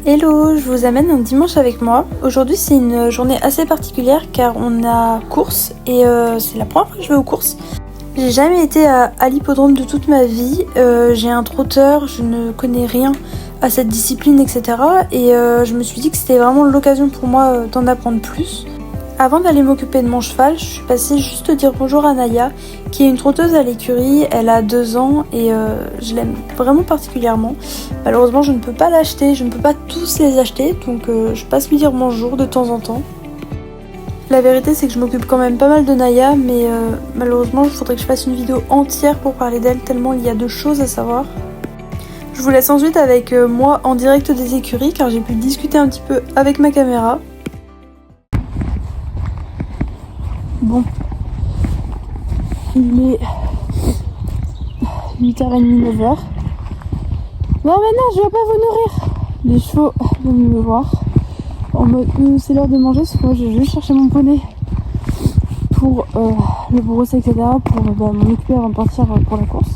Hello, je vous amène un dimanche avec moi. Aujourd'hui c'est une journée assez particulière car on a course et c'est la première fois que je vais aux courses. J'ai jamais été à l'hippodrome de toute ma vie, j'ai un trotteur, je ne connais rien à cette discipline etc. Et je me suis dit que c'était vraiment l'occasion pour moi d'en apprendre plus. Avant d'aller m'occuper de mon cheval, je suis passée juste dire bonjour à Naya, qui est une trotteuse à l'écurie. Elle a 2 ans et je l'aime vraiment particulièrement. Malheureusement, je ne peux pas l'acheter, je ne peux pas tous les acheter, donc je passe lui dire bonjour de temps en temps. La vérité, c'est que je m'occupe quand même pas mal de Naya, mais malheureusement, il faudrait que je fasse une vidéo entière pour parler d'elle, tellement il y a de choses à savoir. Je vous laisse ensuite avec moi en direct des écuries, car j'ai pu discuter un petit peu avec ma caméra. Bon, il est 8h30, 9h. Non mais non, je vais pas vous nourrir. Les chevaux viennent me voir en mode c'est l'heure de manger, parce que moi j'ai juste cherché mon poney pour le brosser etc. pour m'en occuper avant de partir pour la course.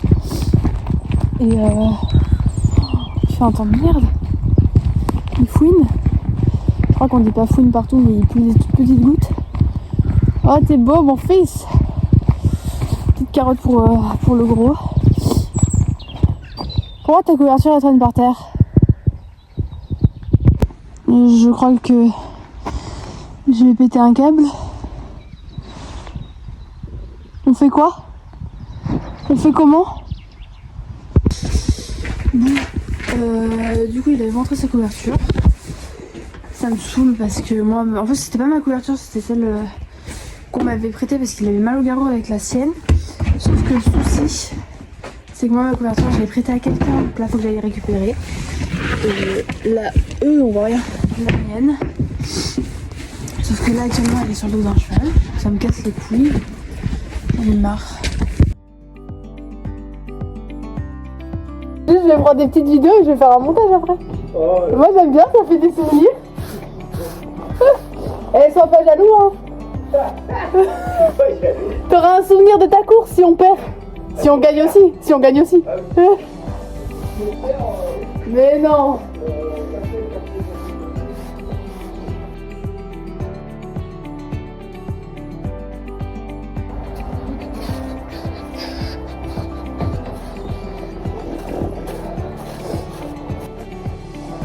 Et il fait un temps de merde. Il fouine. Je crois qu'on dit pas fouine partout, mais il pleut des toutes petites gouttes. Oh t'es beau mon fils. Petite carotte pour le gros. Pourquoi ta couverture elle traîne par terre? Je crois que je vais péter un câble. On fait quoi? On fait comment? Bon, du coup il avait montré sa couverture. Ça me saoule parce que moi, en fait c'était pas ma couverture, c'était celle qu'on m'avait prêtée parce qu'il avait mal au garrot avec la sienne. Sauf que le souci, c'est que moi ma couverture je l'ai prêtée à quelqu'un, donc là faut que j'aille récupérer. Et là, on voit rien, la mienne. Sauf que là actuellement elle est sur le dos d'un cheval, ça me casse les couilles, j'en ai marre. Je vais prendre des petites vidéos et je vais faire un montage après. Oh, ouais. Moi j'aime bien, ça fait des souvenirs. Eh, sois pas jaloux hein. T'auras un souvenir de ta course si on perd. Si on gagne aussi. Si on gagne aussi. Mais non.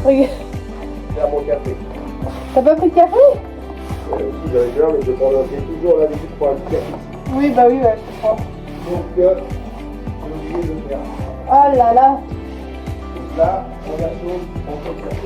Regarde. J'ai mon café. T'as pas pris de café? Si j'avais bien, mais je prendrai toujours l'habitude pour un petit café. Oui, bah oui, ouais, je comprends. Donc, j'ai oublié de le faire. Oh là là. Donc là, première chose, on peut le café.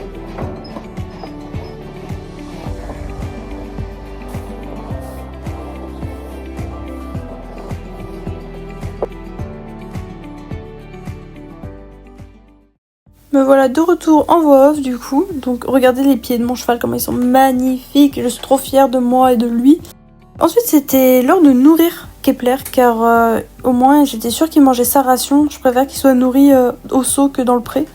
Me voilà de retour en voix off du coup. Donc regardez les pieds de mon cheval, comment ils sont magnifiques. Je suis trop fière de moi et de lui. Ensuite c'était l'heure de nourrir Kepler car au moins j'étais sûre qu'il mangeait sa ration. Je préfère qu'il soit nourri au seau que dans le pré.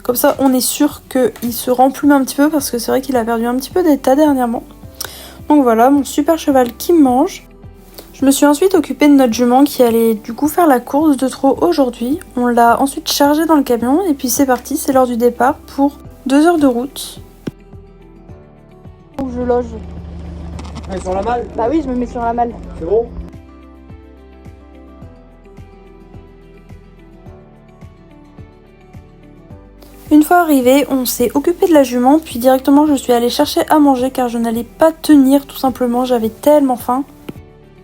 Comme ça on est sûr qu'il se remplume un petit peu parce que c'est vrai qu'il a perdu un petit peu d'état dernièrement. Donc voilà mon super cheval qui mange. Je me suis ensuite occupée de notre jument qui allait du coup faire la course de trot aujourd'hui. On l'a ensuite chargée dans le camion et puis c'est parti, c'est l'heure du départ pour 2 heures de route. Où je loge. Ah, sur la malle? Bah oui, je me mets sur la malle. C'est bon? Une fois arrivé, on s'est occupé de la jument, puis directement je suis allée chercher à manger car je n'allais pas tenir tout simplement, j'avais tellement faim.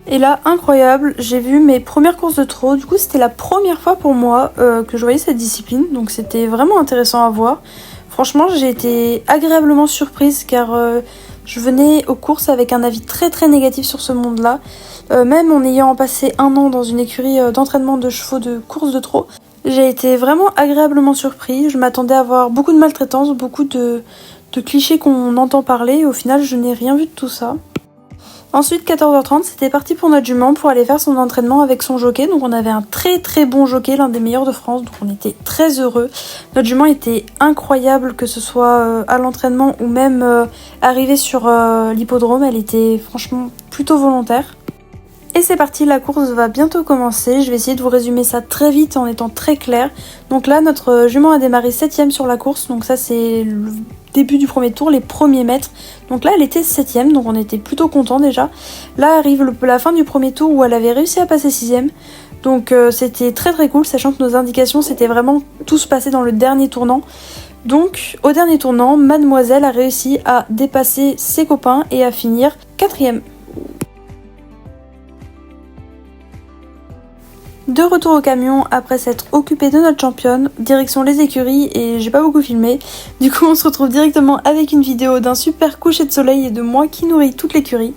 Et là, incroyable, j'ai vu mes premières courses de trot. Du coup, c'était la première fois pour moi que je voyais cette discipline. Donc, c'était vraiment intéressant à voir. Franchement, j'ai été agréablement surprise car je venais aux courses avec un avis très très négatif sur ce monde-là. Même en ayant passé 1 an dans une écurie d'entraînement de chevaux de courses de trot, j'ai été vraiment agréablement surprise. Je m'attendais à avoir beaucoup de maltraitance, beaucoup de clichés qu'on entend parler. Et au final, je n'ai rien vu de tout ça. Ensuite 14h30 c'était parti pour notre jument pour aller faire son entraînement avec son jockey. Donc on avait un très très bon jockey, l'un des meilleurs de France, donc on était très heureux. Notre jument était incroyable, que ce soit à l'entraînement ou même arrivée sur l'hippodrome, elle était franchement plutôt volontaire. Et c'est parti, la course va bientôt commencer. Je vais essayer de vous résumer ça très vite en étant très clair. Donc là notre jument a démarré 7ème sur la course, donc ça c'est le début du premier tour, les premiers mètres. Donc là elle était 7ème, donc on était plutôt content déjà. Là arrive la fin du premier tour où elle avait réussi à passer 6ème. Donc c'était très très cool, sachant que nos indications c'était vraiment tout se passer dans le dernier tournant. Donc au dernier tournant, Mademoiselle a réussi à dépasser ses copains et à finir 4ème. De retour au camion après s'être occupé de notre championne, direction les écuries et j'ai pas beaucoup filmé. Du coup on se retrouve directement avec une vidéo d'un super coucher de soleil et de moi qui nourrit toute l'écurie.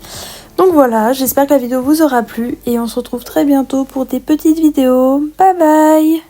Donc voilà, j'espère que la vidéo vous aura plu et on se retrouve très bientôt pour des petites vidéos. Bye bye!